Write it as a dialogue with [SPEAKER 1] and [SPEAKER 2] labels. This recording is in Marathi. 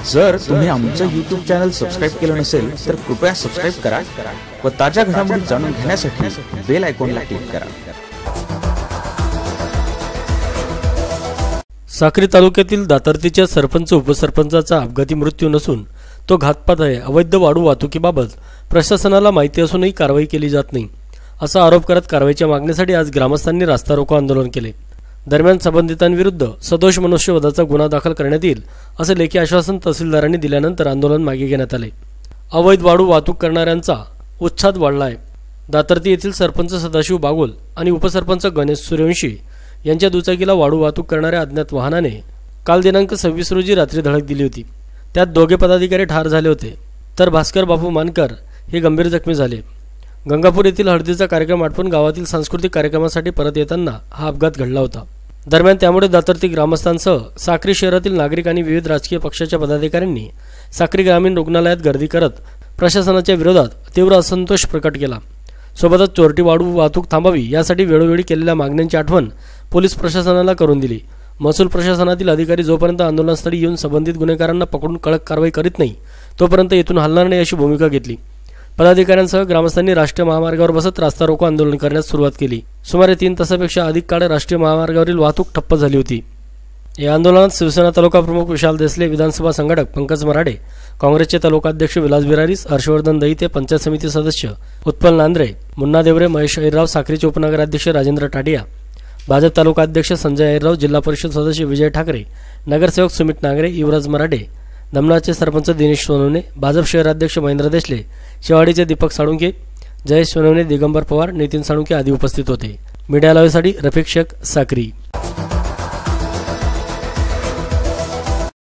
[SPEAKER 1] जर तुम्ही आमचं YouTube चॅनल सबस्क्राइब केलं नसेल तर कृपया सबस्क्राइब करा व ताज्या घडामोडी जाणून घेण्यासाठी बेल आयकॉनला क्लिक करा।
[SPEAKER 2] साक्री तालुक्यातील दातर्तीच्या सरपंच उपसरपंचाचा अपघाती मृत्यू नसून तो घातपात आहे। अवैध वाळू वाहतुकीबाबत प्रशासनाला माहिती असूनही कारवाई केली जात नाही असा आरोप करत कारवाईच्या मागणीसाठी आज ग्रामस्थांनी रास्ता रोको आंदोलन केले। दरम्यान संबंधितांविरुद्ध सदोष मनुष्यवधाचा गुन्हा दाखल करण्यात येईल असे लेखी आश्वासन तहसीलदारांनी दिल्यानंतर आंदोलन मागे घेण्यात आले। अवैध वाळू वाहतूक करणाऱ्यांचा उच्छाद वाढला आहे। दातर्ती येथील सरपंच सदाशिव बागोल आणि उपसरपंच गणेश सूर्यवंशी यांच्या दुचाकीला वाळू वाहतूक करणाऱ्या अज्ञात वाहनाने काल दिनांक 26 रोजी रात्री धडक दिली होती। त्यात दोघे पदाधिकारी ठार झाले होते तर भास्कर बापू मानकर हे गंभीर जखमी झाले। गंगापूर येथील हळदीचा कार्यक्रम आटपून गावातील सांस्कृतिक कार्यक्रमासाठी परत येताना हा अपघात घडला होता। दरम्यान त्यामुळे दातर्ती ग्रामस्थांसह साक्री शहरातील नागरिक आणि विविध राजकीय पक्षाच्या पदाधिकाऱ्यांनी साक्री ग्रामीण रुग्णालयात गर्दी करत प्रशासनाच्या विरोधात तीव्र असंतोष प्रकट केला। सोबतच चोरटी वाळू वाहतूक थांबावी यासाठी वेळोवेळी केलेल्या मागण्यांची आठवण पोलीस प्रशासनाला करून दिली। महसूल प्रशासनातील अधिकारी जोपर्यंत आंदोलनस्थळी येऊन संबंधित गुन्हेगारांना पकडून कडक कारवाई करीत नाही तोपर्यंत येथून हलणार नाही अशी भूमिका घेतली। पदाधिकाऱ्यांसह ग्रामस्थांनी राष्ट्रीय महामार्गावर बसत रास्ता रोको आंदोलन करण्यास सुरुवात केली। सुमारे 3 तासापेक्षा अधिक काळ राष्ट्रीय महामार्गावरील वाहतूक ठप्प झाली होती। या आंदोलनात शिवसेना तालुका प्रमुख विशाल देसले, विधानसभा संघटक पंकज मराठे, काँग्रेसचे तालुकाध्यक्ष विलास बिरारीस, हर्षवर्धन दहिते, पंचायत समिती सदस्य उत्पल नांद्रे, मुन्ना देवरे, महेश अहिरराव, साक्रीचे उपनगराध्यक्ष राजेंद्र टाटिया, भाजप तालुकाध्यक्ष संजय अहिरराव, जिल्हा परिषद सदस्य विजय ठाकरे, नगरसेवक सुमित नागरे, युवराज मराठे, दमनाचे सरपंच दिनेश सोनवणे, भाजप शहराध्यक्ष महेंद्र देसले, शेवाडीचे दीपक साळुंके, जयेश सोनवणे, दिगंबर पवार, नितीन साळुंके आदी उपस्थित होते। मीडिया लाईव्हसाठी रफिक शेख, साक्री।